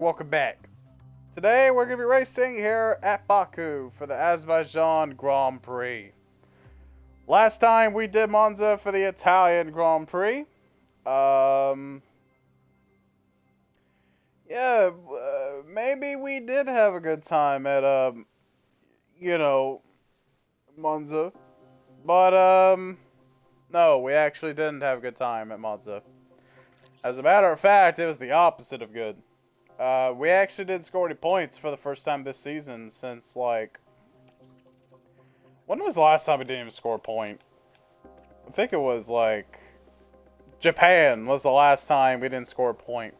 Welcome back. Today we're going to be racing here at Baku for the Azerbaijan Grand Prix. Last time we did Monza for the Italian Grand Prix. Maybe we did have a good time at, Monza. But, no, we actually didn't have a good time at Monza. As a matter of fact, it was the opposite of good. We actually didn't score any points for the first time this season since, like... When was the last time we didn't even score a point? I think it was, like... Japan was the last time we didn't score a point.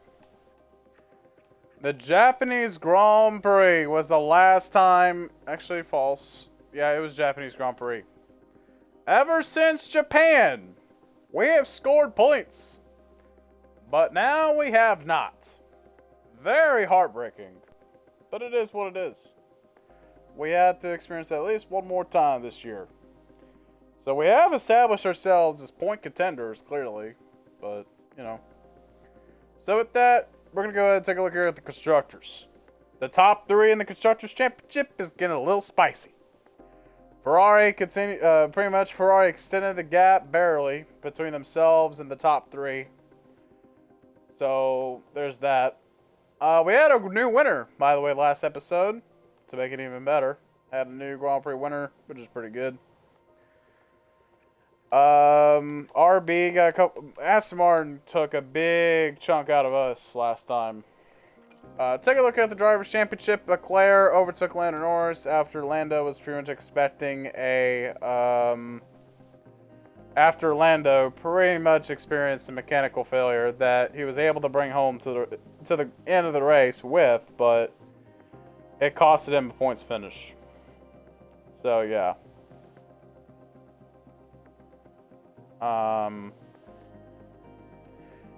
The Japanese Grand Prix was the last time... Actually, false. Yeah, it was Japanese Grand Prix. Ever since Japan, we have scored points. But now we have not. Very heartbreaking, but it is what it is. We had to experience that at least one more time this year. So we have established ourselves as point contenders, clearly, but, you know. So with that, we're going to go ahead and take a look here at the Constructors. The top three in the Constructors Championship is getting a little spicy. Ferrari extended the gap barely between themselves and the top three. So, there's that. We had a new winner, by the way, last episode, to make it even better. Had a new Grand Prix winner, which is pretty good. RB got a couple... Aston Martin took a big chunk out of us last time. Take a look at the Drivers' Championship. Leclerc overtook Lando Norris after Lando was pretty much expecting a... After Lando pretty much experienced a mechanical failure that he was able to bring home to the end of the race with, but it costed him a points finish. So yeah.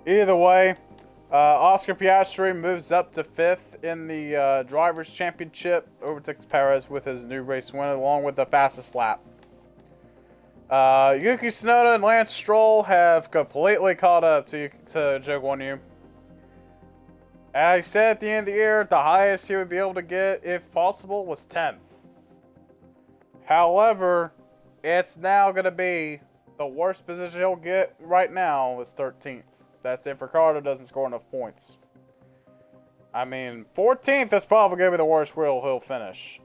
Either way, Oscar Piastri moves up to 5th in the Drivers' Championship, overtakes Perez with his new race win along with the fastest lap. Yuki Tsunoda and Lance Stroll have completely caught up to Zhou Guanyu. As I said at the end of the year, the highest he would be able to get, if possible, was 10th. However, it's now going to be the worst position he'll get right now is 13th. That's if Ricardo doesn't score enough points. I mean, 14th is probably going to be the worst wheel he'll finish.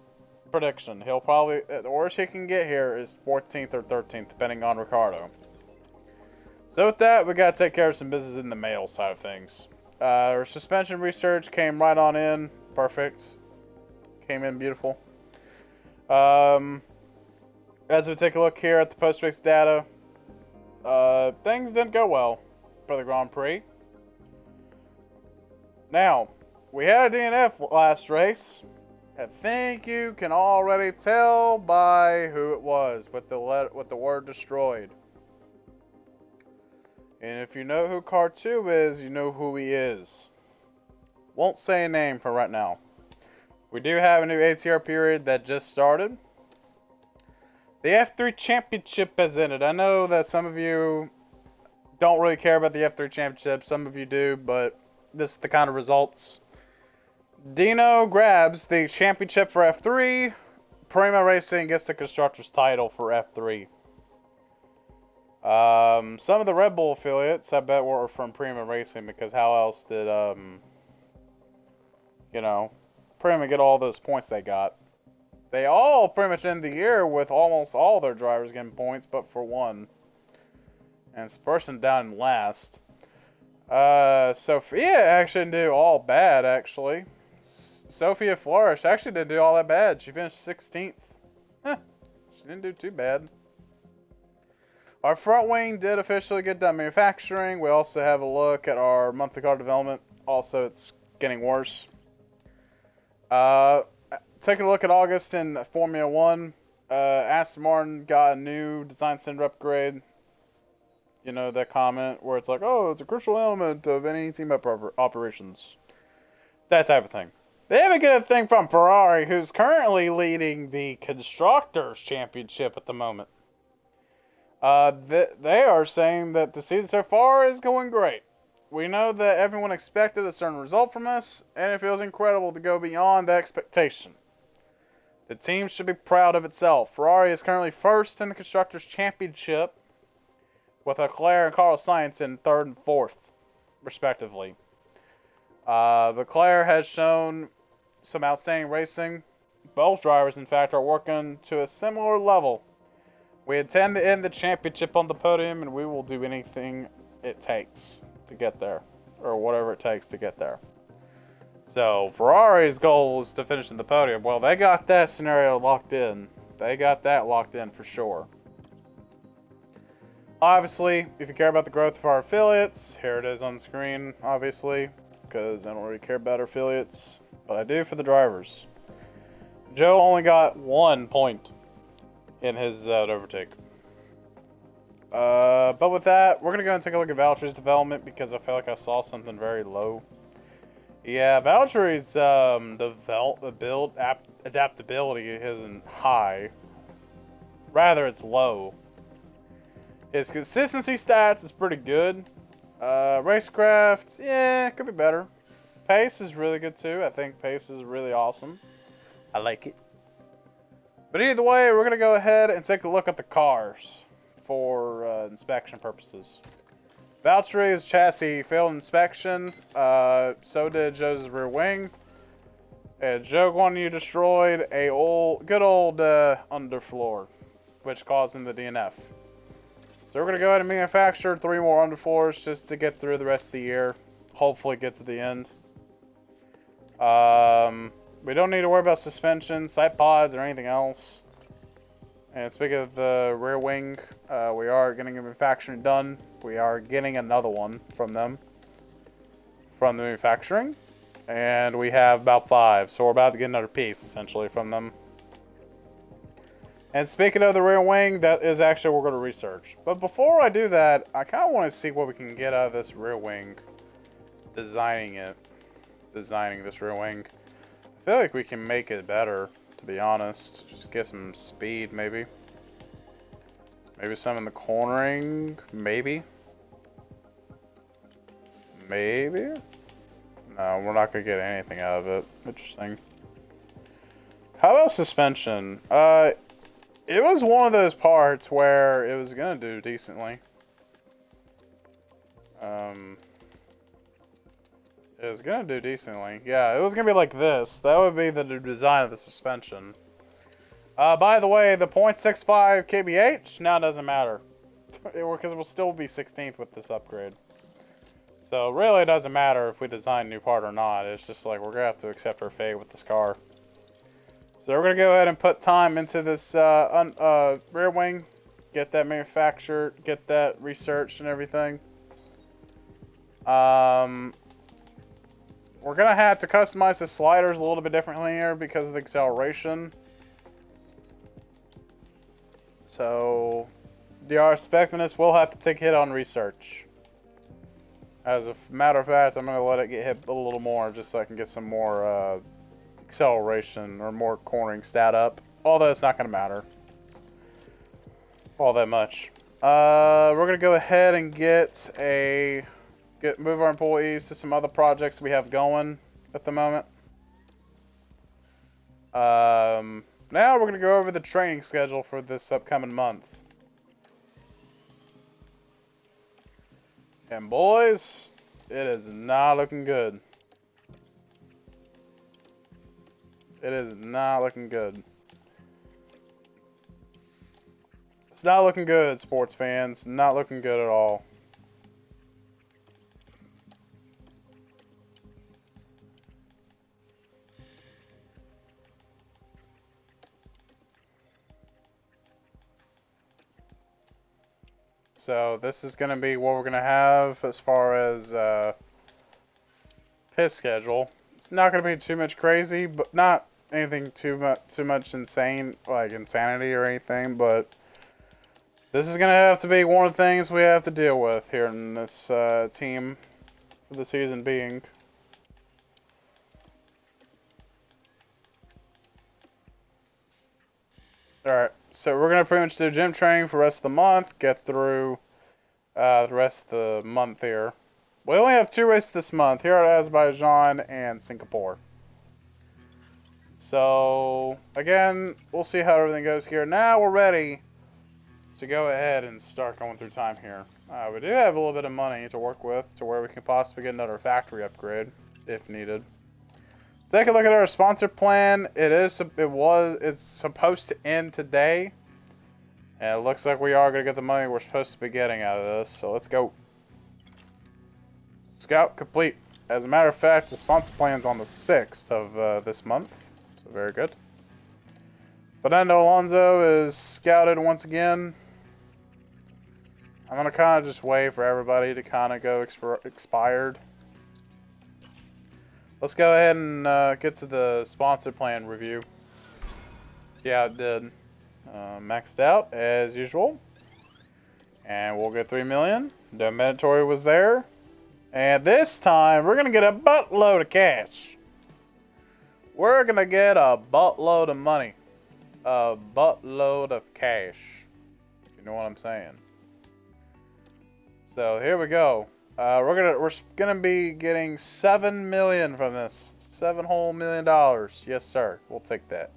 Prediction. He'll probably... The worst he can get here is 14th or 13th, depending on Ricardo. So with that, we got to take care of some business in the mail side of things. Our suspension research came right on in. Perfect. Came in beautiful. As we take a look here at the post-race data, things didn't go well for the Grand Prix. Now, we had a DNF last race. I think you can already tell by who it was with the word destroyed. And if you know who car 2 is, you know who he is. Won't say a name for right now. We do have a new ATR period that just started. The F3 Championship has ended. I know that some of you don't really care about the F3 Championship. Some of you do, but this is the kind of results. Dino grabs the championship for F3. Prima Racing gets the Constructors title for F3. Some of the Red Bull affiliates, I bet, were from Prima Racing because how else did, Prima get all those points they got? They all pretty much end the year with almost all their drivers getting points, but for one. And it's the person down in last. Sophia actually didn't do all bad, actually. Sophia Flourish actually didn't do all that bad. She finished 16th. She didn't do too bad. Our front wing did officially get done manufacturing. We also have a look at our monthly car development. Also, it's getting worse. Taking a look at August in Formula 1. Aston Martin got a new design center upgrade. You know, that comment where it's like, oh, it's a crucial element of any team operations. That type of thing. They even get a thing from Ferrari, who's currently leading the Constructors' Championship at the moment. They are saying that the season so far is going great. We know that everyone expected a certain result from us, and it feels incredible to go beyond that expectation. The team should be proud of itself. Ferrari is currently first in the Constructors' Championship, with Leclerc and Carlos Sainz in third and fourth, respectively. Leclerc has shown some outstanding racing. Both drivers, in fact, are working to a similar level. We intend to end the championship on the podium, and we will do anything it takes to get there, or whatever it takes to get there. So, Ferrari's goal is to finish in the podium. Well, they got that scenario locked in. They got that locked in for sure. Obviously, if you care about the growth of our affiliates, here it is on screen, obviously, because I don't really care about our affiliates, but I do for the drivers. Joe only got 1 point in his overtake. But with that, we're going to go and take a look at Valtteri's development because I feel like I saw something very low. Yeah, Valtteri's adaptability isn't high. Rather, it's low. His consistency stats is pretty good. Racecraft, yeah, could be better. Pace is really good too. I think pace is really awesome. I like it. But either way, we're going to go ahead and take a look at the cars for inspection purposes. Valtteri's chassis failed inspection. So did Joe's rear wing. And Joe Guanyu destroyed a good old underfloor, which caused him the DNF. So we're going to go ahead and manufacture 3 more underfloors just to get through the rest of the year. Hopefully get to the end. We don't need to worry about suspension, side pods, or anything else. And speaking of the rear wing, we are getting a manufacturing done. We are getting another one from them. From the manufacturing. And we have about 5. So we're about to get another piece, essentially, from them. And speaking of the rear wing, that is actually what we're going to research. But before I do that, I kind of want to see what we can get out of this rear wing. Designing this rear wing. I feel like we can make it better, to be honest. Just get some speed, maybe. Maybe some in the cornering, maybe. Maybe? No, we're not going to get anything out of it. Interesting. How about suspension? It was one of those parts where it was going to do decently. It was going to do decently. Yeah, it was going to be like this. That would be the design of the suspension. By the way, the .65 kbh now doesn't matter. Because we'll still be 16th with this upgrade. So, really it doesn't matter if we design a new part or not. It's just like we're going to have to accept our fate with this car. So, we're going to go ahead and put time into this rear wing. Get that manufactured. Get that researched and everything. We're going to have to customize the sliders a little bit differently here because of the acceleration. So, DR Spectinus will have to take a hit on research. As a matter of fact, I'm going to let it get hit a little more just so I can get some more acceleration or more cornering stat up. Although it's not going to matter all that much. We're going to go ahead and move our employees to some other projects we have going at the moment. Now we're going to go over the training schedule for this upcoming month. And boys, it is not looking good. It is not looking good. It's not looking good, sports fans. Not looking good at all. So this is going to be what we're going to have as far as pit schedule. It's not going to be too much crazy, but not anything too much insane, like insanity or anything, but this is going to have to be one of the things we have to deal with here in this team for the season being. Alright, so we're going to pretty much do gym training for the rest of the month, get through the rest of the month here, We only have 2 races this month, here at Azerbaijan and Singapore. So, again, we'll see how everything goes here. Now we're ready to go ahead and start going through time here. We do have a little bit of money to work with to where we can possibly get another factory upgrade if needed. So take a look at our sponsor plan. It's supposed to end today. And it looks like we are going to get the money we're supposed to be getting out of this. So let's go. Scout complete. As a matter of fact, the sponsor plan's on the 6th of this month. So very good. Fernando Alonso is scouted once again. I'm going to kind of just wait for everybody to kind of go expired. Let's go ahead and get to the sponsor plan review. See how it did. Maxed out as usual. And we'll get 3 million. The mandatory was there. And this time we're going to get a buttload of cash. We're going to get a buttload of money. A buttload of cash. You know what I'm saying? So here we go. We're gonna be getting $7 million from this. $7 whole million. Yes, sir. We'll take that.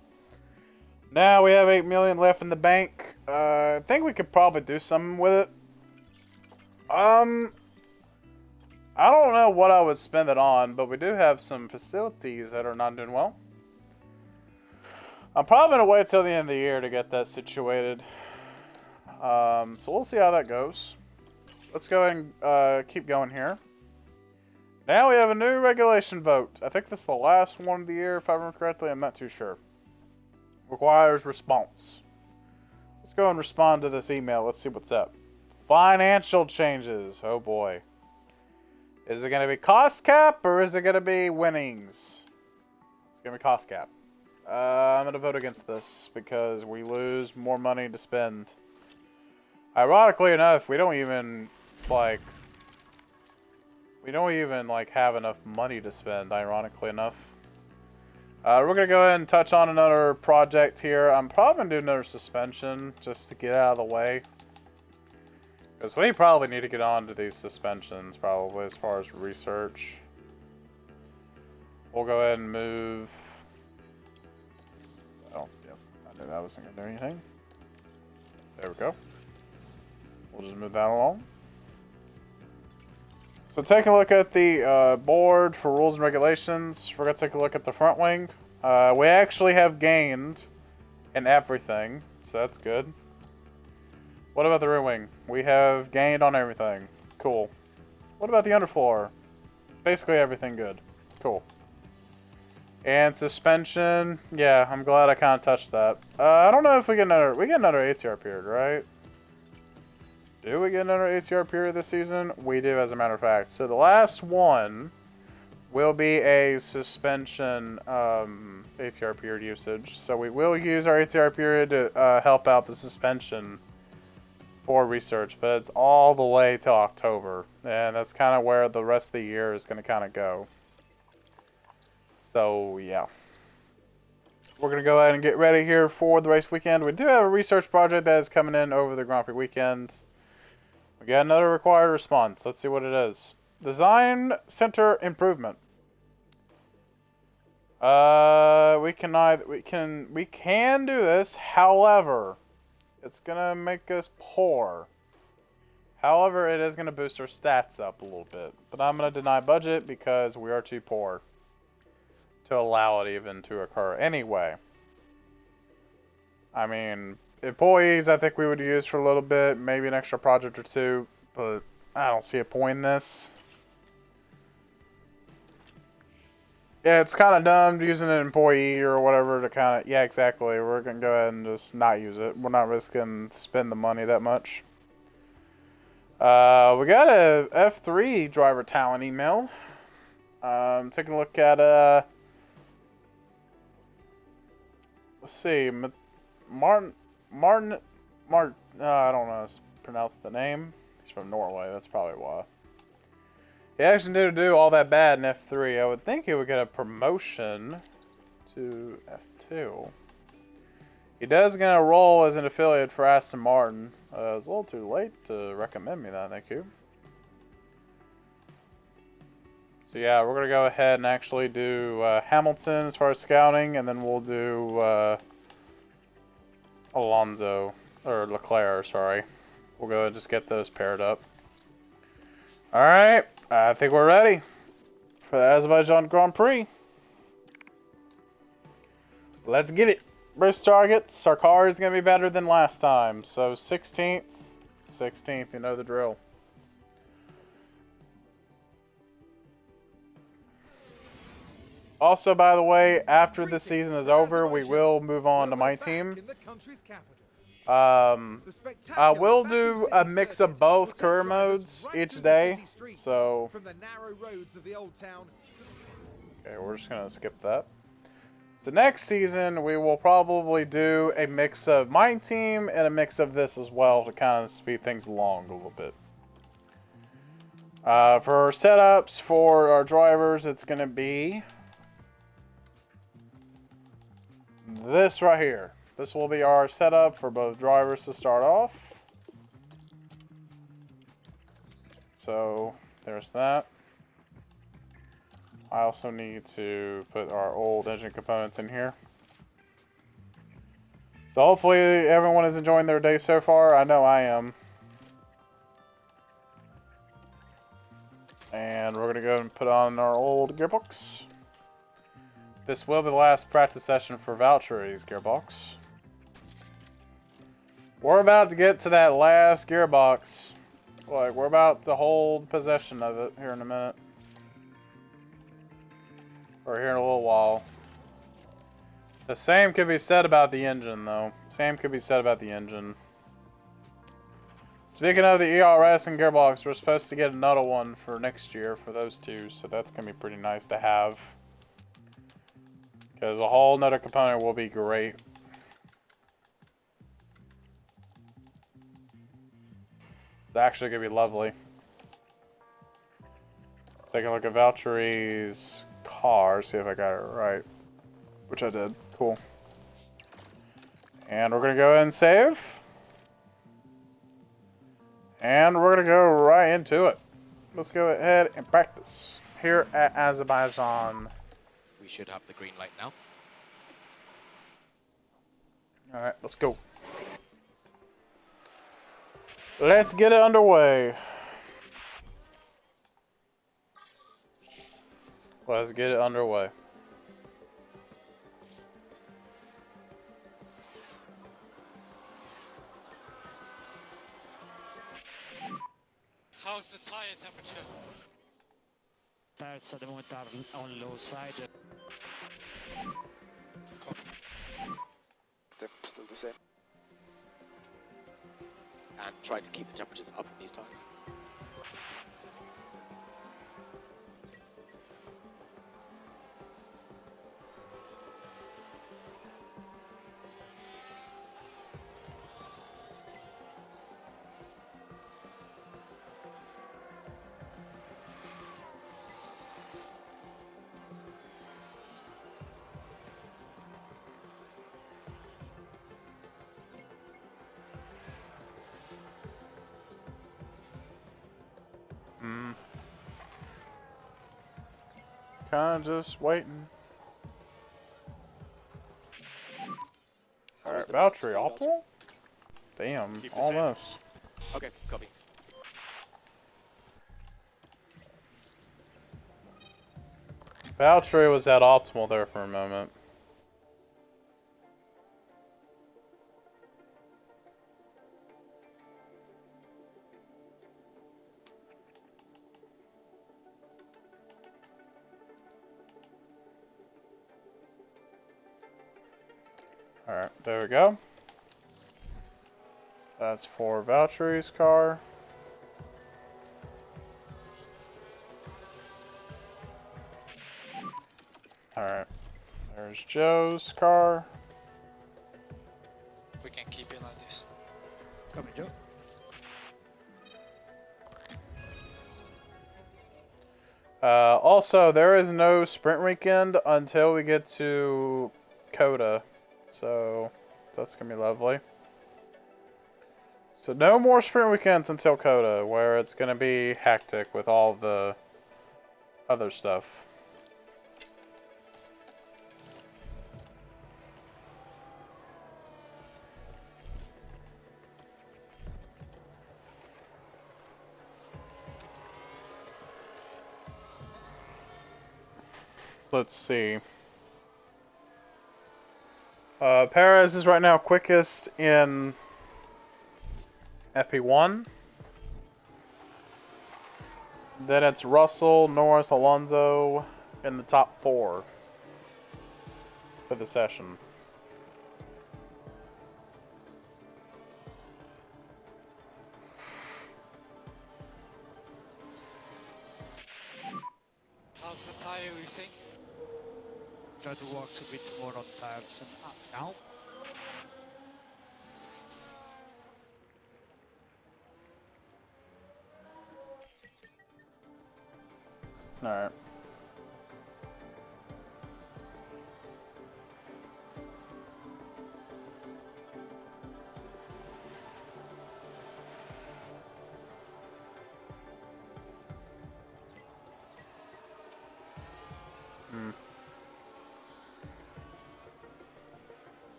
Now we have $8 million left in the bank. I think we could probably do something with it. I don't know what I would spend it on, but we do have some facilities that are not doing well. I'm probably gonna wait till the end of the year to get that situated. So we'll see how that goes. Let's go ahead and keep going here. Now we have a new regulation vote. I think this is the last one of the year, if I remember correctly. I'm not too sure. Requires response. Let's go and respond to this email. Let's see what's up. Financial changes. Oh boy. Is it going to be cost cap or is it going to be winnings? It's going to be cost cap. I'm going to vote against this because we lose more money to spend. Ironically enough, we don't even have enough money to spend, ironically enough. We're going to go ahead and touch on another project here. I'm probably going to do another suspension just to get out of the way. Because we probably need to get on to these suspensions, probably, as far as research. We'll go ahead and move. Oh, yep. I knew that wasn't going to do anything. There we go. We'll just move that along. So take a look at the board for rules and regulations. We're going to take a look at the front wing. We actually have gained in everything, so that's good. What about the rear wing? We have gained on everything. Cool. What about the underfloor? Basically everything good. Cool. And suspension, yeah, I'm glad I kind of touched that. I don't know if we get another ATR period, right? Do we get another ATR period this season? We do, as a matter of fact. So the last one will be a suspension ATR period usage. So we will use our ATR period to help out the suspension for research, but it's all the way till October, and that's kind of where the rest of the year is going to kind of go. So yeah, we're going to go ahead and get ready here for the race weekend. We do have a research project that is coming in over the Grand Prix weekend. We got another required response. Let's see what it is. Design center improvement. We can do this. However, it's gonna make us poor. However, it is gonna boost our stats up a little bit. But I'm gonna deny budget because we are too poor to allow it even to occur. Anyway, I mean, employees I think we would use for a little bit, maybe an extra project or two, but I don't see a point in this. Yeah, it's kind of dumb using an employee or whatever to kind of... Yeah, exactly. We're going to go ahead and just not use it. We're not risking to spend the money that much. We got a F3 driver talent email. Taking a look at... let's see. Martin... I don't know how to pronounce the name. He's from Norway. That's probably why. He actually didn't do all that bad in F3. I would think he would get a promotion to F2. He does get a role as an affiliate for Aston Martin. It's a little too late to recommend me that, thank you. So yeah, we're gonna go ahead and actually do Hamilton as far as scouting, and then we'll do Alonso or Leclerc. Sorry, we'll go and just get those paired up. All right, I think we're ready for the Azerbaijan Grand Prix. Let's get it. First targets. Our car is gonna be better than last time. So 16th, you know the drill. Also, by the way, after the season is over, we will move on to my team. I will do a mix of both career modes each day. So, okay, we're just gonna skip that. So next season, we will probably do a mix of my team and a mix of this as well to kind of speed things along a little bit. For our setups for our drivers, it's gonna be this right here. This will be our setup for both drivers to start off. So there's that. I also need to put our old engine components in here. So hopefully everyone is enjoying their day so far. I know I am. And we're gonna go and put on our old gearbox. This will be the last practice session for Valtteri's gearbox. We're about to get to that last gearbox. Like, we're about to hold possession of it here in a minute. Or here in a little while. The same could be said about the engine, though. Same could be said about the engine. Speaking of the ERS and gearbox, we're supposed to get another one for next year for those two. So that's going to be pretty nice to have. Because a whole nother component will be great. It's actually going to be lovely. Take a look at Valtteri's car, see if I got it right. Which I did. Cool. And we're going to go ahead and save. And we're going to go right into it. Let's go ahead and practice here at Azerbaijan. We should have the green light now. Alright, let's go. Let's get it underway. Let's get it underway. How's the tire temperature? Tires at the moment are on low side. They're still the same. And try to keep the temperatures up in these tires. Kinda just waiting. Alright, Valtteri optimal? Damn, almost. Okay, copy. Valtteri was at optimal there for a moment. Alright, there we go. That's for Valtteri's car. Alright, there's Joe's car. We can keep it like this. Come in, Joe. Also, there is no sprint weekend until we get to Coda. So, that's going to be lovely. So, no more sprint weekends until Coda, where it's going to be hectic with all the other stuff. Let's see. Perez is right now quickest in FP1. Then it's Russell, Norris, Alonso in the top 4 for the session. How's the tire, you think? Try to work a bit more on tires and up now. Alright.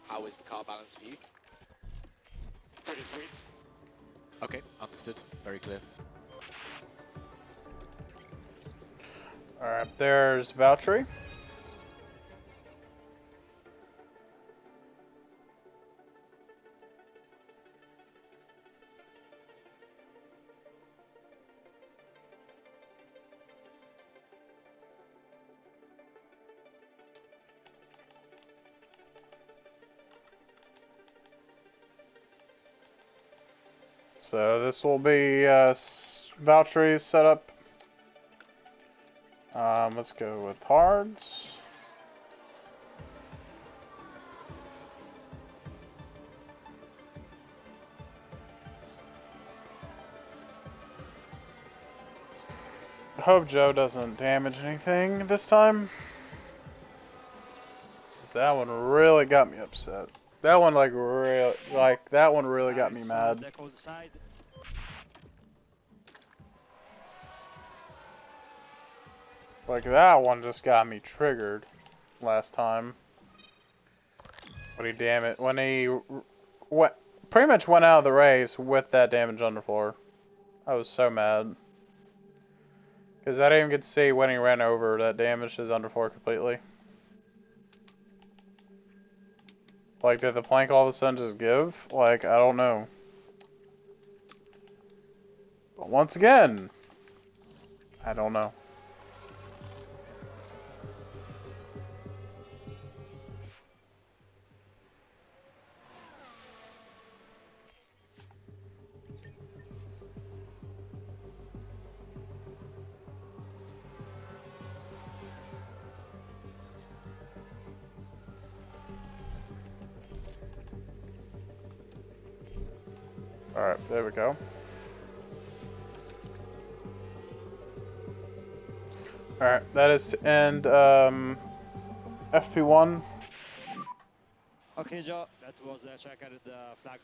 How is the car balance for you? Pretty sweet. Okay, understood. Very clear. Alright, there's Valtteri. So this will be Valtteri's setup. Let's go with hards. I hope Joe doesn't damage anything this time. 'Cause that one really got me upset. That one that one really got me mad. Deck on the side. Like that one just got me triggered last time. When he pretty much went out of the race with that damage underfloor. I was so mad. Because I didn't even get to see when he ran over that damaged his underfloor completely. Like, did the plank all of a sudden just give? Like, I don't know. But once again, I don't know. Alright, there we go. Alright, that is to end FP1. Okay, Joe, that was a check at the flag.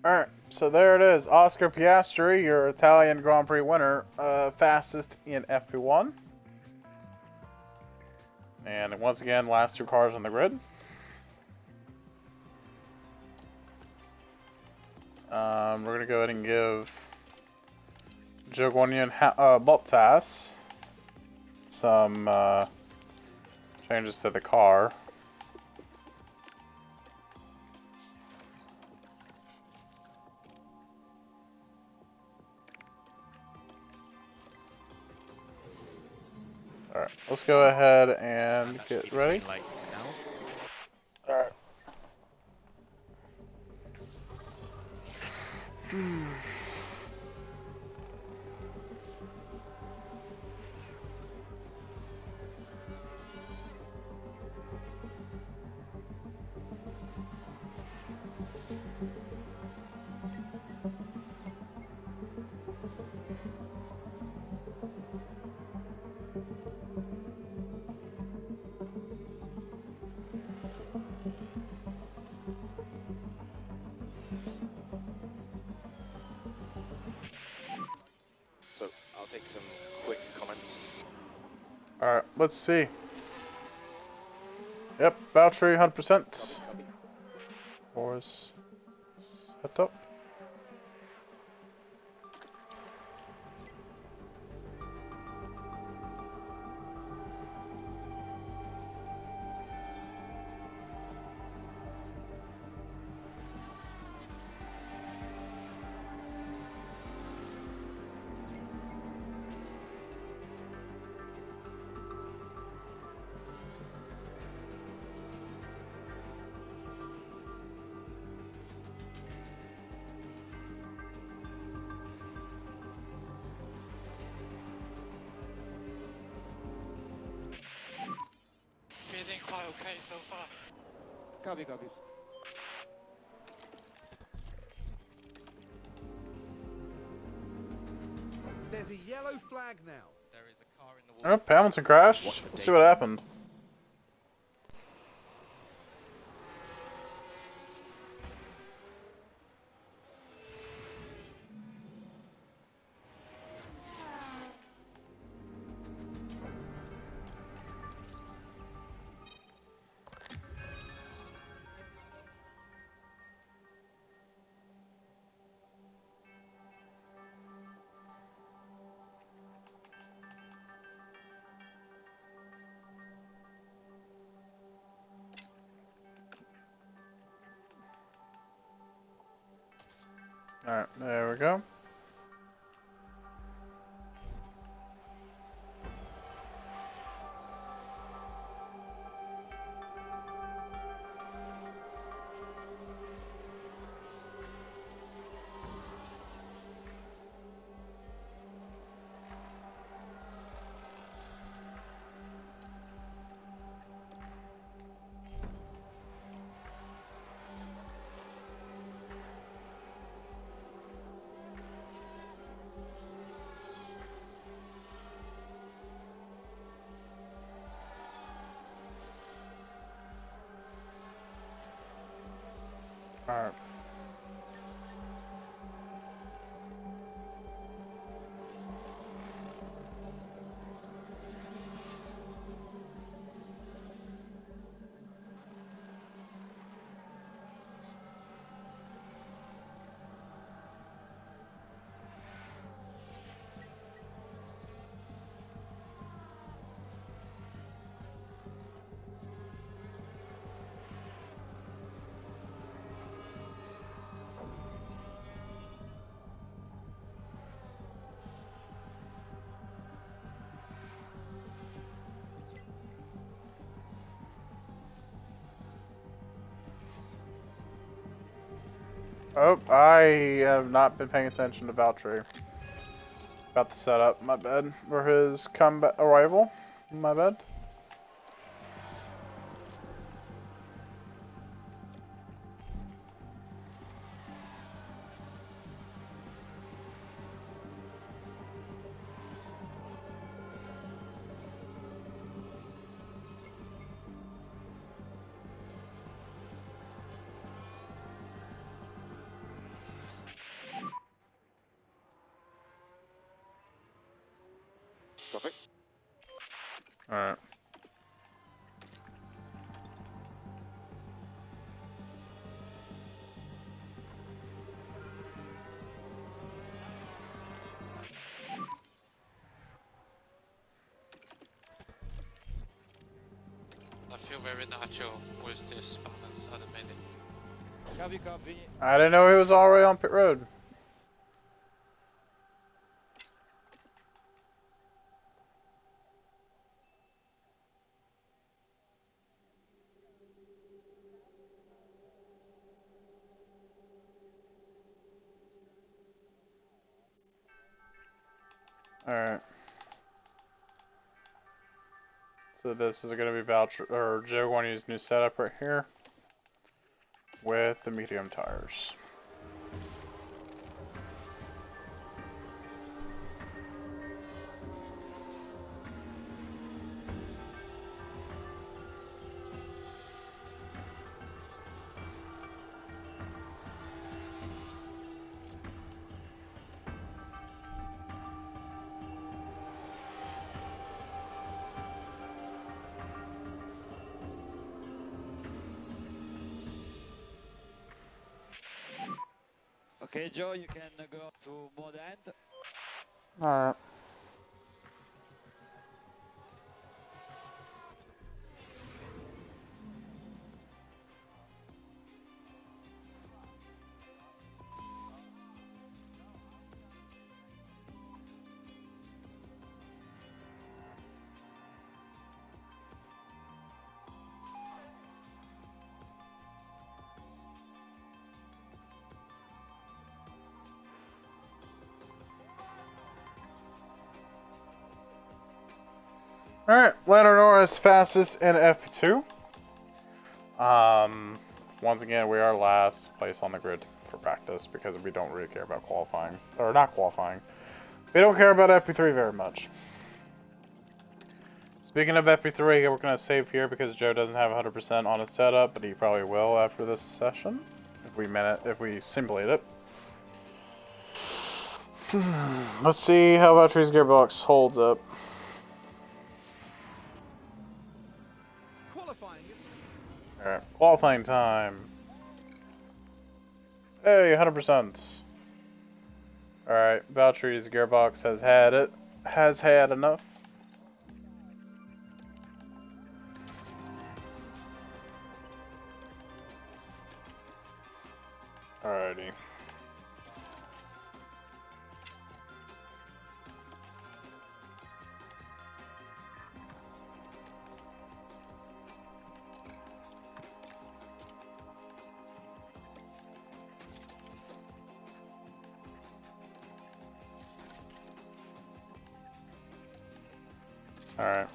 Alright, so there it is. Oscar Piastri, your Italian Grand Prix winner, fastest in FP1. And once again, last 2 cars on the grid. We're gonna go ahead and give Jogwonian Bottas some changes to the car. Alright, let's go ahead and get ready. Lights now. Alright. So I'll take some quick comments. Alright, let's see. Yep, battery 100%. Copy. Force set up. Feeling quite okay so far. Copy, copy. There's a yellow flag now. There is a car in the wall. Oh, Hamilton crashed. Watch for Let's see what happened. Alright, there we go. Alright. Oh, I have not been paying attention to Valtteri. About the setup, my bad. Or his comeback arrival, my bad. Copy. Alright. feel very natural with this balance at the minute. Copy. I didn't know he was already on pit road. Alright. So this is going to be Voucher, or Joe going to use new setup right here with the medium tires. Okay, Joe, you can go to mode end. Alright. Alright, Lando Norris fastest in FP2. Once again, we are last place on the grid for practice because we don't really care about qualifying. Or not qualifying. We don't care about FP3 very much. Speaking of FP3, we're going to save here because Joe doesn't have 100% on his setup, but he probably will after this session. If we simulate it. Let's see how Valtteri's gearbox holds up. Qualifying, isn't it? Alright, qualifying time. Hey, 100%. Alright, Valtteri's gearbox has had enough. Alrighty. Alright.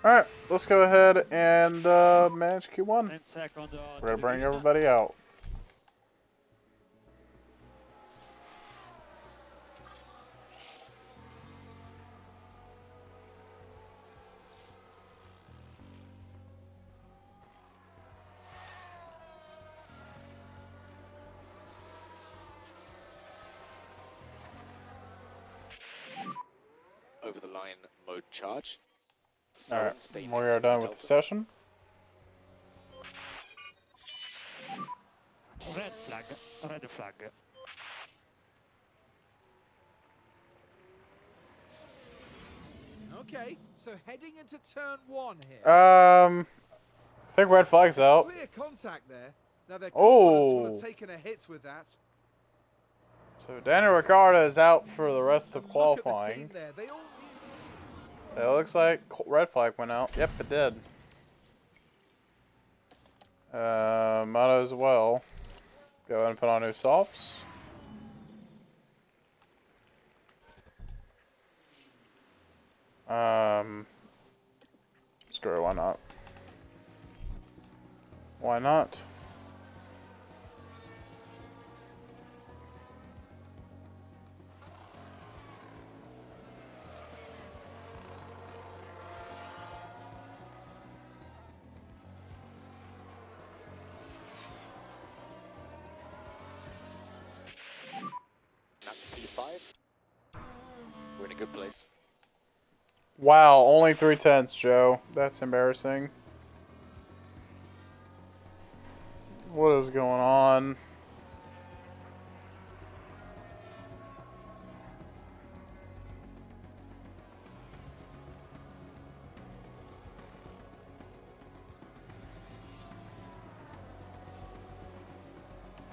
Alright, let's go ahead and manage Q1. 10 seconds. We're gonna bring everybody out. Over the line mode charge. Slow Alright, and stay we linked are done with Delta. the session. Red flag. Okay, so heading into turn 1 here. I think red flag's There's out. clear contact there. Now their confidence Oh. will have taken a hit with that. So Daniel Ricciardo is out for the rest of And look at the qualifying. team there. They all It looks like red flag went out. Yep, it did. Might as well go ahead and put on new softs. Screw it, why not? Why not? 5. We're in a good place. Wow, only 3/10, Joe. That's embarrassing. What is going on?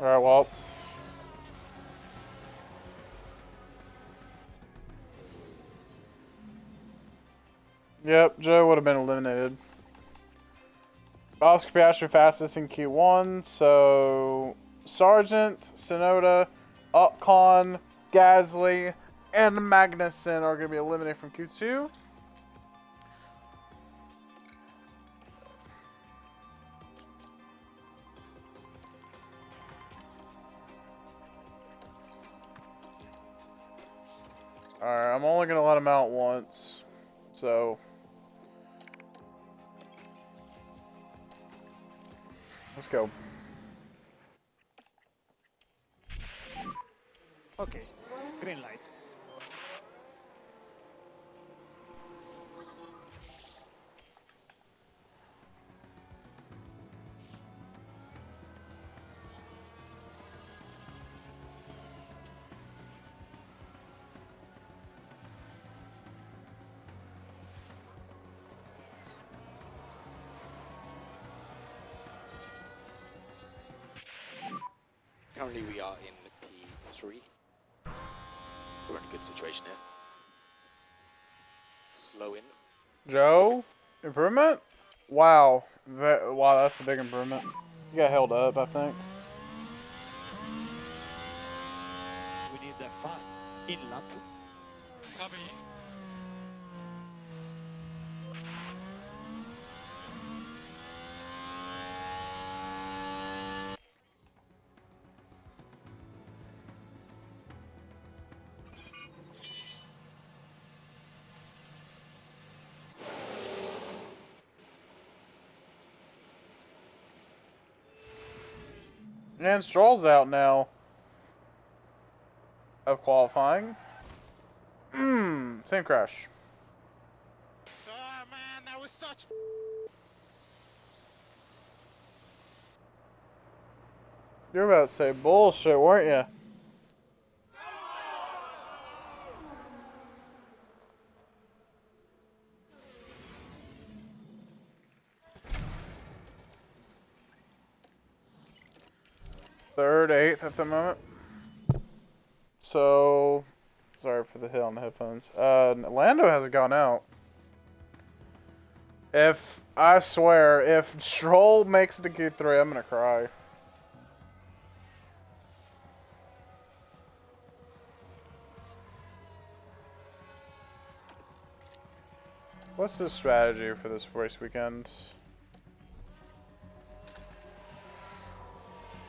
Alright, well. Yep, Joe would have been eliminated. Oscar Piastri fastest in Q1, so Sargent, Sonoda, Upcon, Gasly, and Magnussen are going to be eliminated from Q2. Alright, I'm only going to let him out once, so let's go. Okay, green light. Currently we are in P3. We're in a good situation here. Slow in. Joe, improvement? Wow. Wow, that's a big improvement. You got held up, I think. We need a fast in lap. Copy. And Stroll's out now of qualifying. Same crash. Oh man, that was such. You were about to say bullshit, weren't you? Third, 8th at the moment. So, sorry for the hit on the headphones. Lando hasn't gone out. I swear, if Stroll makes it to Q3, I'm gonna cry. What's the strategy for this race weekend?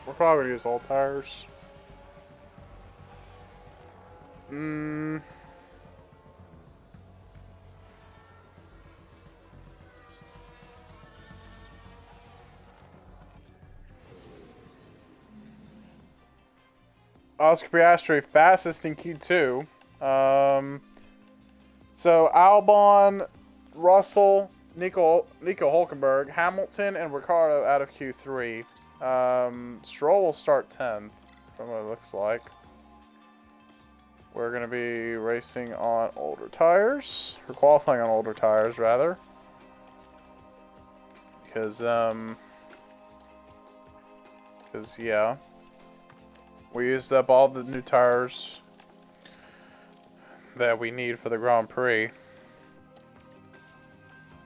We're probably gonna use all tires. Oscar Piastri fastest in Q2. So Albon, Russell, Nico Hulkenberg, Hamilton, and Ricciardo out of Q3. Stroll will start 10th, from what it looks like. We're going to be racing on older tires, or qualifying on older tires, rather. Because, yeah. We used up all the new tires that we need for the Grand Prix.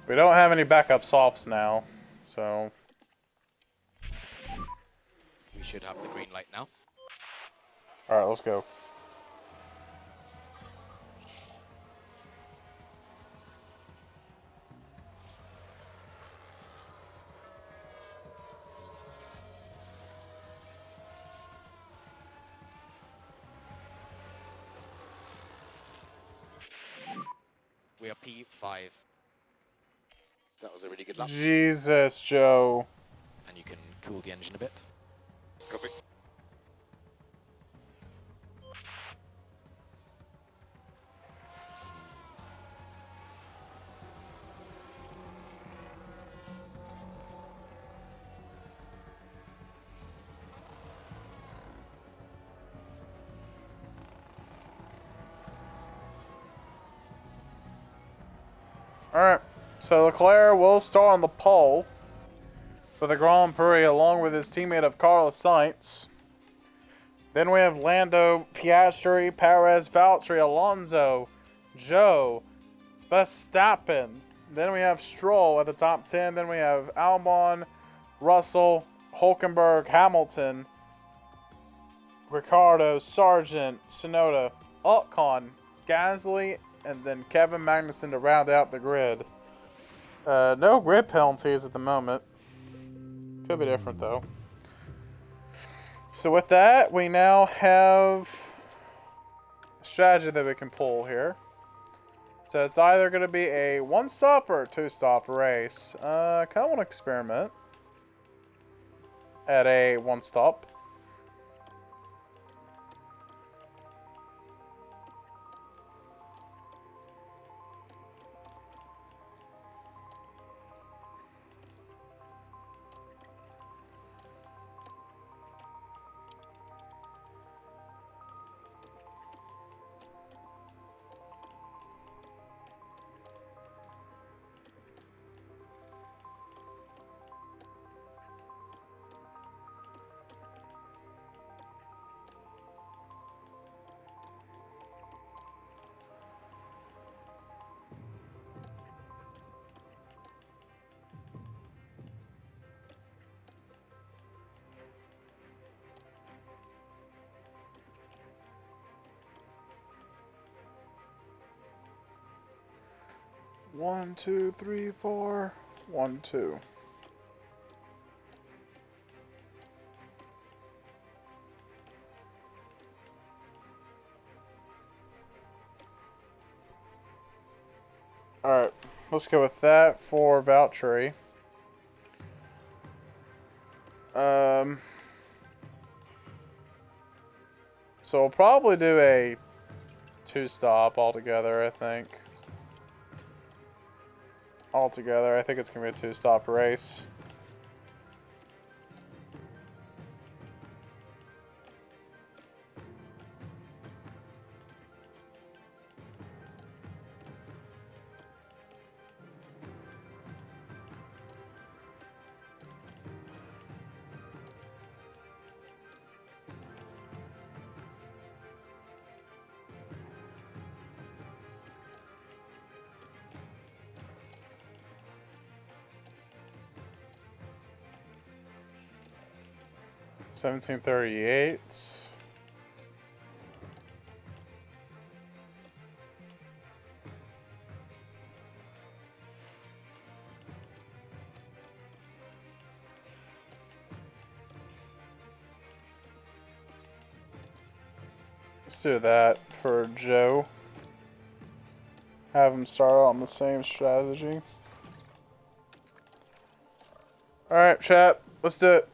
We don't have any backup softs now, so... We should have the green light now. Alright, let's go. We are P5. That was a really good lap. Jesus, Joe. And you can cool the engine a bit. Copy. Alright, so Leclerc will start on the pole for the Grand Prix along with his teammate of Carlos Sainz. Then we have Lando, Piastri, Perez, Valtteri, Alonso, Joe, Verstappen. Then we have Stroll at the top 10. Then we have Albon, Russell, Hulkenberg, Hamilton, Ricciardo, Sargent, Tsunoda, Ocon, Gasly, and then Kevin Magnussen to round out the grid. No grid penalties at the moment. Could be different though. So with that, we now have a strategy that we can pull here. So it's either going to be a one-stop or a two-stop race. I kind of want to experiment at a one-stop. One, two, three, four. 1, 2. Alright, let's go with that for Valtteri. So we'll probably do a two-stop altogether, I think. Altogether, I think it's going to be a two-stop race. $17.38. Let's do that for Joe. Have him start on the same strategy. Alright, chat. Let's do it.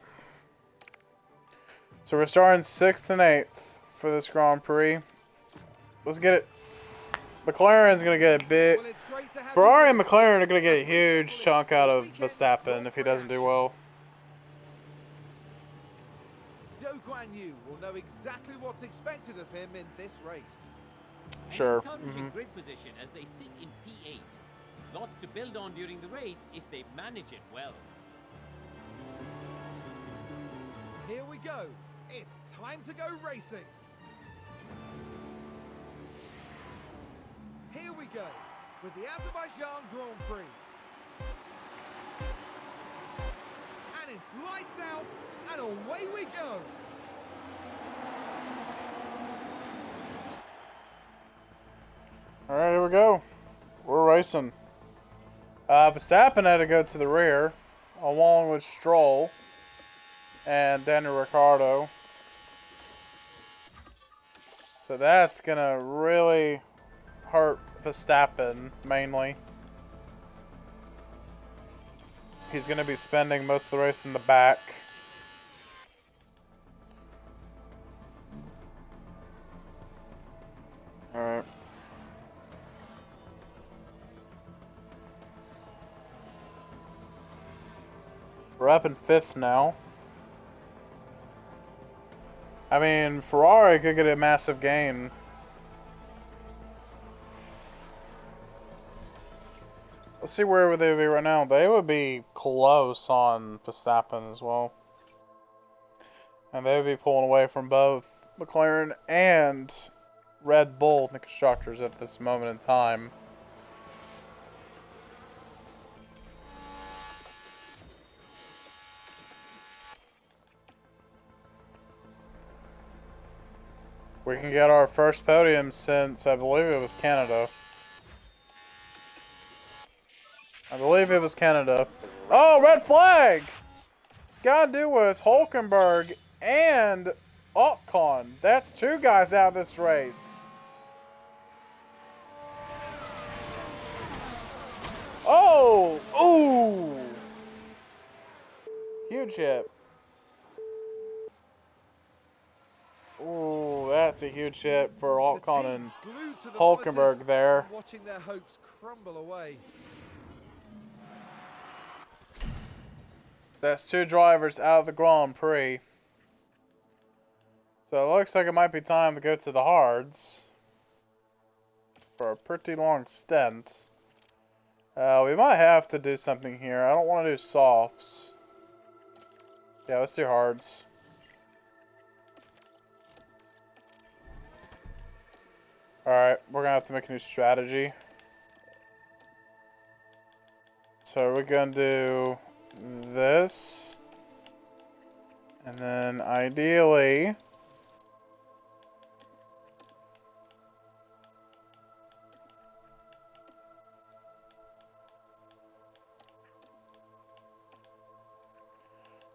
So we're starting 6th and 8th for this Grand Prix. Let's get it. McLaren's going to get a bit. Ferrari and McLaren are going to get a huge chunk out of Verstappen if he doesn't do well. Zhou Guan Yu will know exactly what's expected of him in this race. Sure. Encouraging grid position as they sit in P8. Lots to build on during the race if they manage it well. Here we go. It's time to go racing. Here we go with the Azerbaijan Grand Prix. And it's lights out and away we go. Alright, here we go. We're racing. Verstappen had to go to the rear, along with Stroll and Daniel Ricciardo. So that's gonna really hurt Verstappen, mainly. He's gonna be spending most of the race in the back. Alright. We're up in 5th now. I mean, Ferrari could get a massive gain. Let's see where they would be right now. They would be close on Verstappen as well. And they would be pulling away from both McLaren and Red Bull, the constructors, at this moment in time. We can get our first podium since, I believe it was Canada. I believe it was Canada. Oh, red flag! It's got to do with Hulkenberg and Ocon. That's two guys out of this race. Oh! Ooh! Huge hit. Ooh, that's a huge hit for Ocon and Hulkenberg there. Watching their hopes crumble away. That's two drivers out of the Grand Prix. So it looks like it might be time to go to the hards for a pretty long stint. We might have to do something here. I don't want to do softs. Yeah, let's do hards. Alright, we're gonna have to make a new strategy. So we're gonna do this. And then ideally,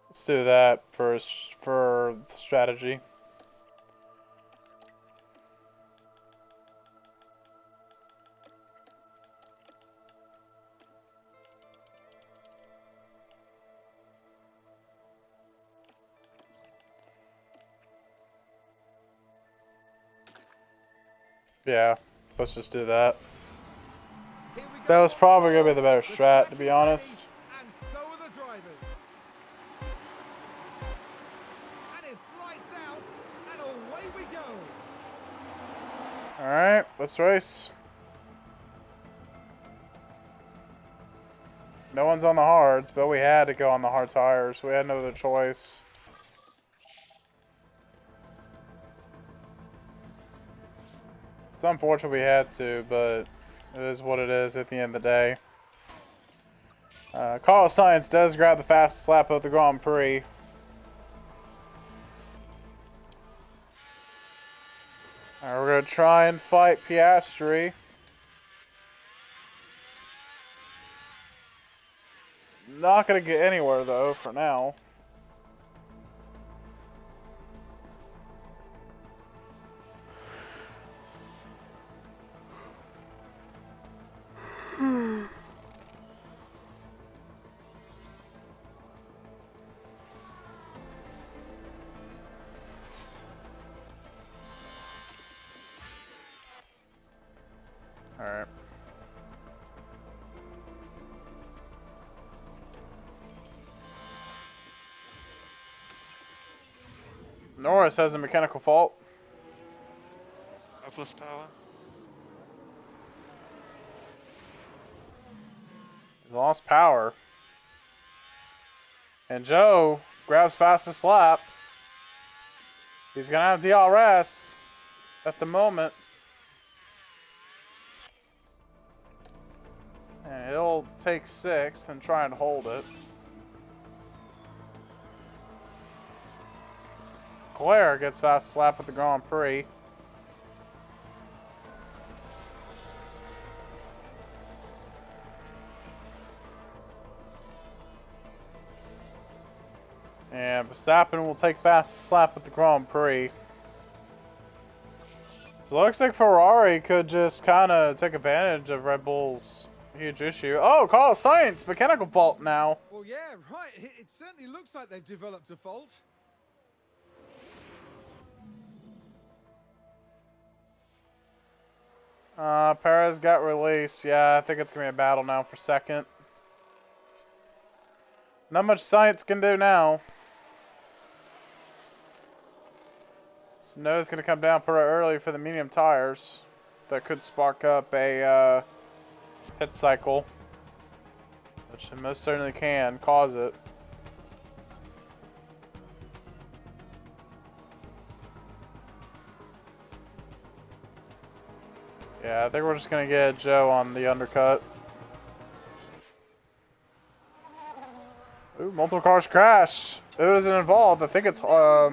let's do that first for the strategy. Yeah, let's just do that. That was probably going to be the better strat, to be honest. And so are the drivers. And it's lights out, and away we go. Alright, let's race. No one's on the hards, but we had to go on the hard tires. We had no other choice. It's unfortunate we had to, but it is what it is at the end of the day. Carlos Sainz does grab the fastest lap of the Grand Prix. Alright, we're going to try and fight Piastri. Not going to get anywhere, though, for now. Alright. Norris has a mechanical fault. Upper tower. He lost power. And Joe grabs fastest lap. He's going to have DRS at the moment. And he'll take 6th and try and hold it. Claire gets fastest lap at the Grand Prix. And Verstappen will take fastest lap at the Grand Prix. So it looks like Ferrari could just kind of take advantage of Red Bull's huge issue. Oh, Carlos Sainz, mechanical fault now. Well, yeah, right. It certainly looks like they've developed a fault. Perez got released. Yeah, I think it's going to be a battle now for second. Not much Sainz can do now. Snow's going to come down pretty early for the medium tires. That could spark up a pit cycle. which it most certainly can cause it. Yeah, I think we're just gonna get Joe on the undercut. Ooh, multiple cars crashed. It wasn't involved. I think it's I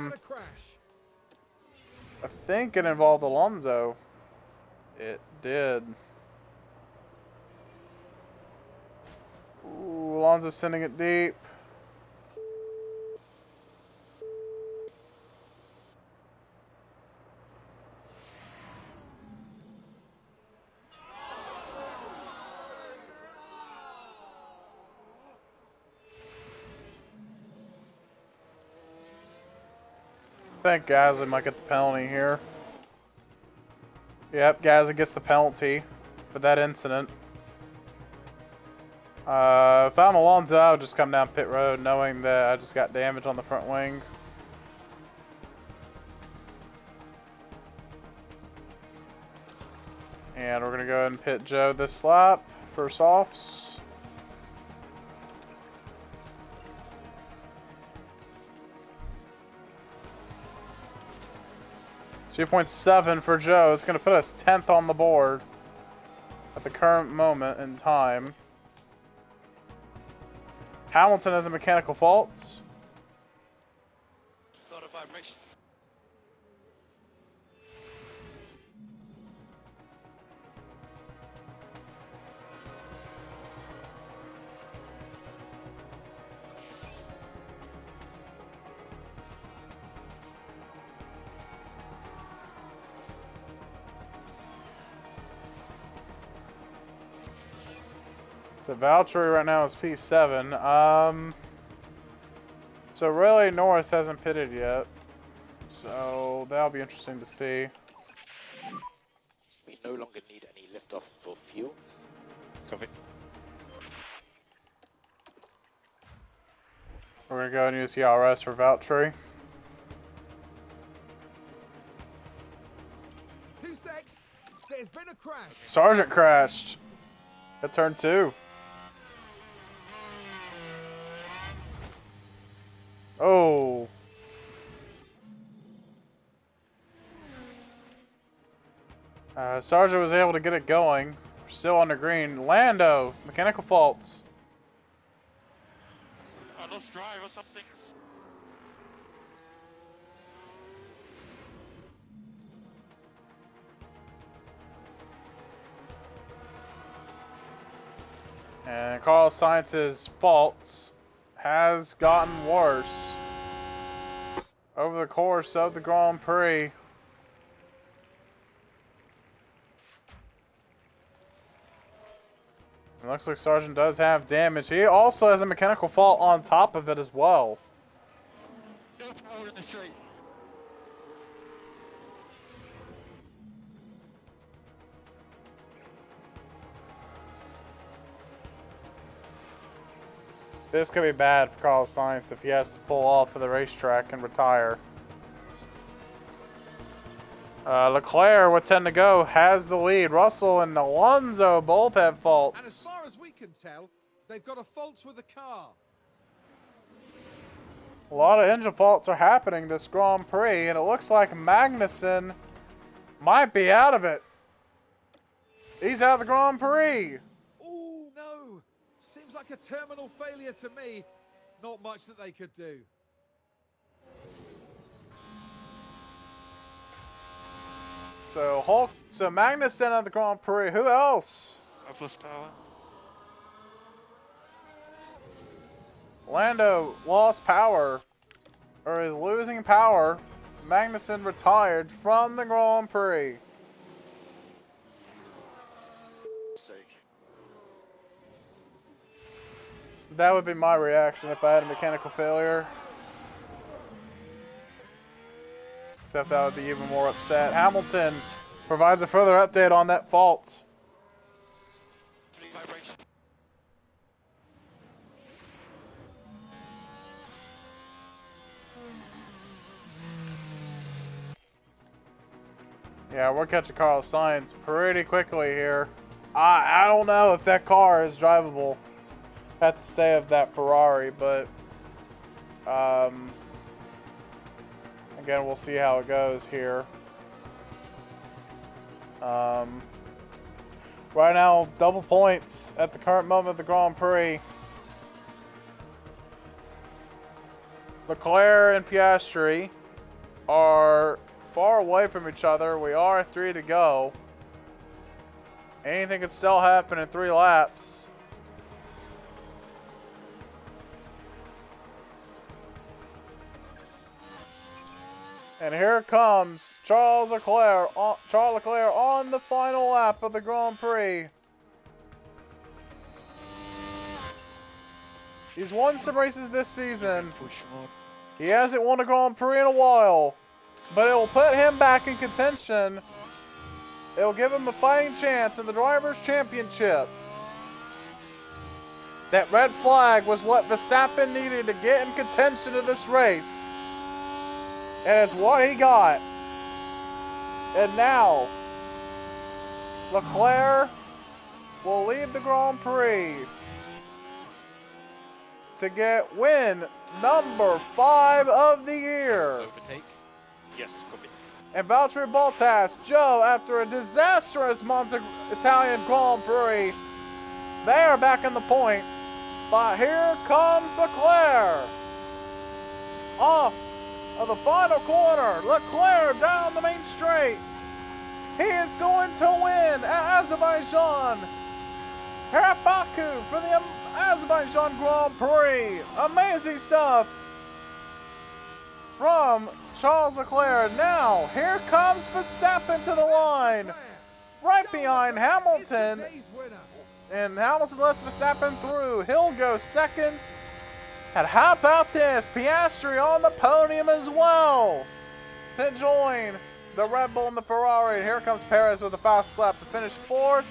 think it involved Alonso. It did. Ooh, Alonso's sending it deep. I think Gasly might get the penalty here. Yep, Gasly gets the penalty for that incident. If I'm Alonso, I would just come down pit road knowing that I just got damage on the front wing. And we're going to go ahead and pit Joe this lap for softs. 2.7 for Joe. It's going to put us 10th on the board at the current moment in time. Hamilton has a mechanical fault. Not a vibration. So Valtteri right now is P7. So really Norris hasn't pitted yet. So that'll be interesting to see. We no longer need any liftoff for fuel. Copy. We're gonna go and use the RS for Valtteri. 2 secs. There's been a crash. Sargent crashed at turn 2. Oh. Sargent was able to get it going. We're still on the green. Lando, mechanical faults. I lost drive or something. And Carlos Sainz's faults has gotten worse over the course of the Grand Prix. It looks like Sargent does have damage. He also has a mechanical fault on top of it as well. No power in the straight. This could be bad for Carlos Sainz if he has to pull off of the racetrack and retire. Leclerc with 10 to go has the lead. Russell and Alonso both have And as faults. far as we can tell, they've got a fault with the car. A lot of engine faults are happening this Grand Prix, and it looks like Magnussen might be out of it. He's out of the Grand Prix. Oh, no. Seems like a terminal failure to me. Not much that they could do. So Magnussen out of the Grand Prix. Who else? I've lost power. Lando lost power, or is losing power. Magnussen retired from the Grand Prix. Sake. That would be my reaction if I had a mechanical failure. Except I would be even more upset. Hamilton provides a further update on that fault. Vibration. Yeah, we're catching Carlos Sainz pretty quickly here. I don't know if that car is drivable. have to say of that Ferrari, but again, we'll see how it goes here. Right now, double points at the current moment of the Grand Prix. Leclerc and Piastri are far away from each other. We are at 3 to go. Anything could still happen in 3 laps. And here comes Charles Leclerc on the final lap of the Grand Prix. He's won some races this season. Push more. He hasn't won a Grand Prix in a while, but it will put him back in contention. It will give him a fighting chance in the Drivers' Championship. That red flag was what Verstappen needed to get in contention of this race. And it's what he got. And now, Leclerc will lead the Grand Prix to get win number 5 of the year. Overtake. Yes, copy. And Valtteri Bottas, Joe, after a disastrous Monza Italian Grand Prix, they are back in the points. But here comes Leclerc. Off of the final corner, Leclerc down the main straight. He is going to win at Azerbaijan. Here at Baku for the Azerbaijan Grand Prix. Amazing stuff from Charles Leclerc. Now, here comes Verstappen to the line. Right behind Hamilton. And Hamilton lets Verstappen through. He'll go second. And how about this? Piastri on the podium as well to join the Red Bull and the Ferrari. Here comes Perez with a fast lap to finish 4th.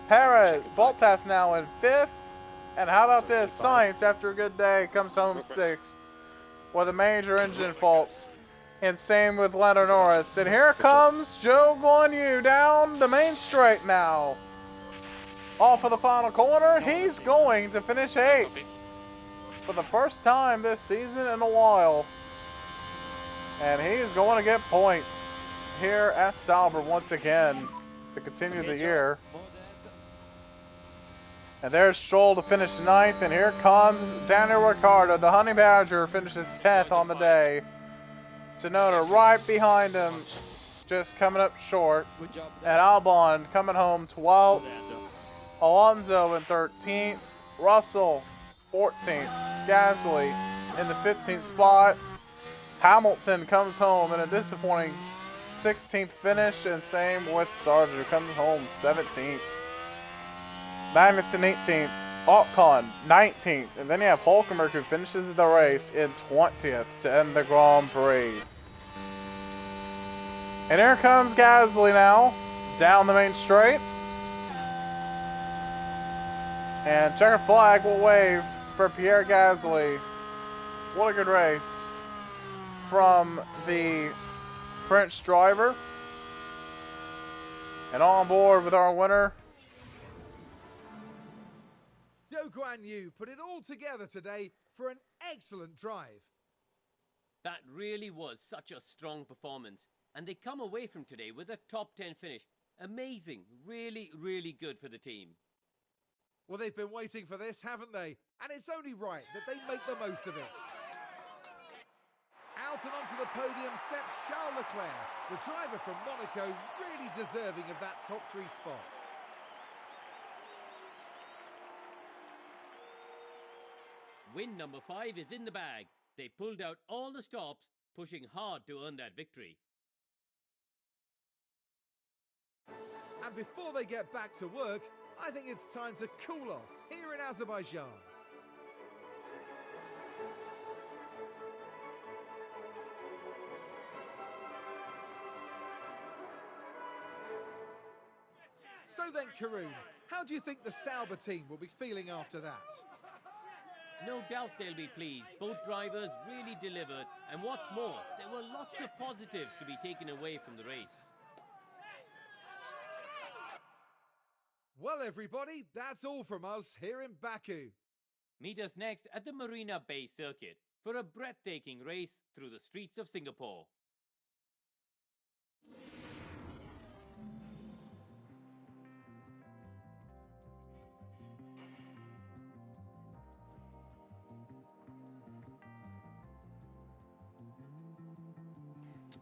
Perez, Bottas now in 5th. And how about this? Sainz, after a good day, comes home 6th with a major engine fault. And same with Lando Norris. And here comes Zhou Guanyu down the main straight now. Off of the final corner, he's going to finish 8th. For the first time this season in a while. And he's going to get points here at Sauber once again to continue the year. And there's Stroll to finish 9th. And here comes Daniel Ricciardo. The Honey Badger finishes 10th on the day. Tsunoda right behind him, just coming up short. And Albon coming home 12th. Alonso in 13th. Russell 14th. Gasly in the 15th spot. Hamilton comes home in a disappointing 16th finish, and same with Sargent, who comes home 17th. Magnussen 18th. Ocon 19th. And then you have Hulkenberg, who finishes the race in 20th to end the Grand Prix. And here comes Gasly now, down the main straight. And checker flag will wave for Pierre Gasly. What a good race from the French driver. And on board with our winner, Zhou Guanyu put it all together today for an excellent drive. That really was such a strong performance. And they come away from today with a top 10 finish. Amazing. Really, really good for the team. Well, they've been waiting for this, haven't they? And it's only right that they make the most of it. Out and onto the podium steps Charles Leclerc, the driver from Monaco, really deserving of that top 3 spot. Win number 5 is in the bag. They pulled out all the stops, pushing hard to earn that victory. And before they get back to work, I think it's time to cool off here in Azerbaijan. So then, Karun, how do you think the Sauber team will be feeling after that? No doubt they'll be pleased. Both drivers really delivered. And what's more, there were lots of positives to be taken away from the race. Well, everybody, that's all from us here in Baku. Meet us next at the Marina Bay Circuit for a breathtaking race through the streets of Singapore.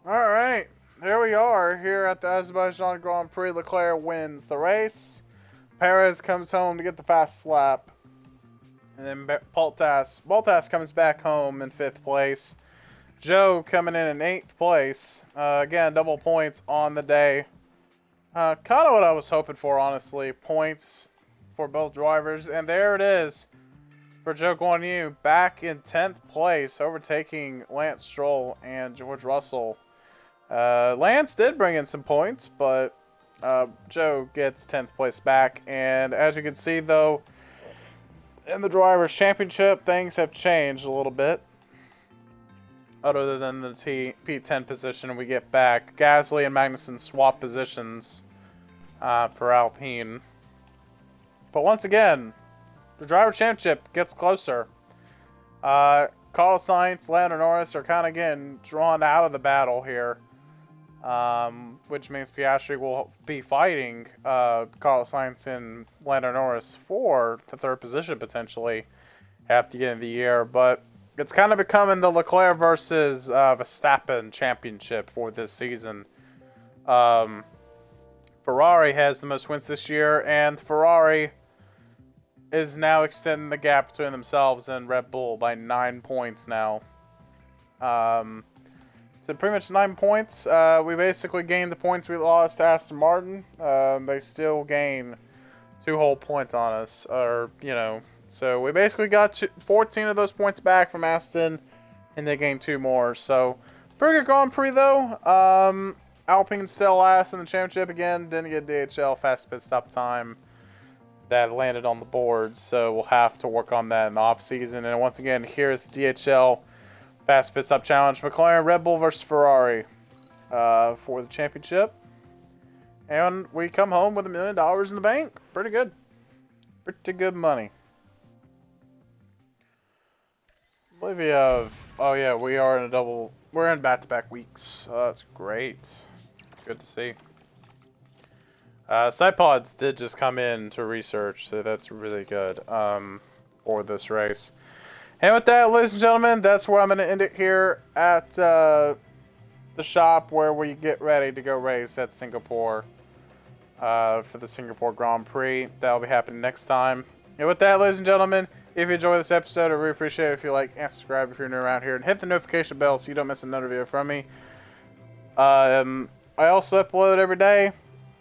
Alright, here we are, here at the Azerbaijan Grand Prix. Leclerc wins the race. Perez comes home to get the fast lap. And then Bottas comes back home in 5th place. Joe coming in 8th place. Again, double points on the day. Kind of what I was hoping for, honestly. Points for both drivers. And there it is for Joe Guan Yu, back in 10th place, overtaking Lance Stroll and George Russell. Lance did bring in some points, but Joe gets 10th place back. And as you can see, though, in the Drivers' Championship, things have changed a little bit. Other than the P10 position we get back. Gasly and Magnussen swap positions for Alpine. But once again, the Drivers' Championship gets closer. Carlos Sainz, Lando Norris are kind of getting drawn out of the battle here. Which means Piastri will be fighting Carlos Sainz and Lando Norris for the 3rd position potentially at the end of the year. But it's kind of becoming the Leclerc versus Verstappen championship for this season. Ferrari has the most wins this year, and Ferrari is now extending the gap between themselves and Red Bull by 9 points now. So pretty much 9 points. We basically gained the points we lost to Aston Martin. They still gain 2 whole points on us, or so we basically got 14 of those points back from Aston, and they gained 2 more. So pretty good Grand Prix though. Alpine still last in the championship again. Didn't get DHL fast pit stop time that landed on the board, so we'll have to work on that in the off season. And once again, here's the DHL fast pit stop challenge: McLaren, Red Bull versus Ferrari for the championship. And we come home with $1 million in the bank. Pretty good. Pretty good money. I believe we have... Oh yeah, we are in we're in back-to-back weeks. So that's great. Good to see. Sidepods did just come in to research, so that's really good for this race. And with that, ladies and gentlemen, that's where I'm going to end it here at the shop where we get ready to go race at Singapore for the Singapore Grand Prix. That'll be happening next time. And with that, ladies and gentlemen, if you enjoyed this episode, I really appreciate it if you like and subscribe if you're new around here, and hit the notification bell so you don't miss another video from me. I also upload every day.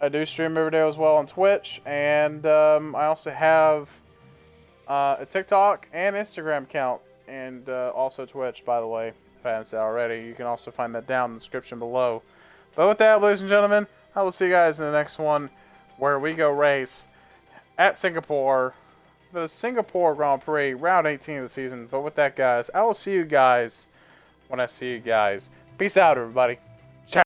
I do stream every day as well on Twitch, and I also have a TikTok and Instagram account, and also Twitch, by the way, if I haven't said already. You can also find that down in the description below. But with that, ladies and gentlemen, I will see you guys in the next one, where we go race at Singapore, the Singapore Grand Prix, round 18 of the season. But with that, guys, I will see you guys when I see you guys. Peace out, everybody.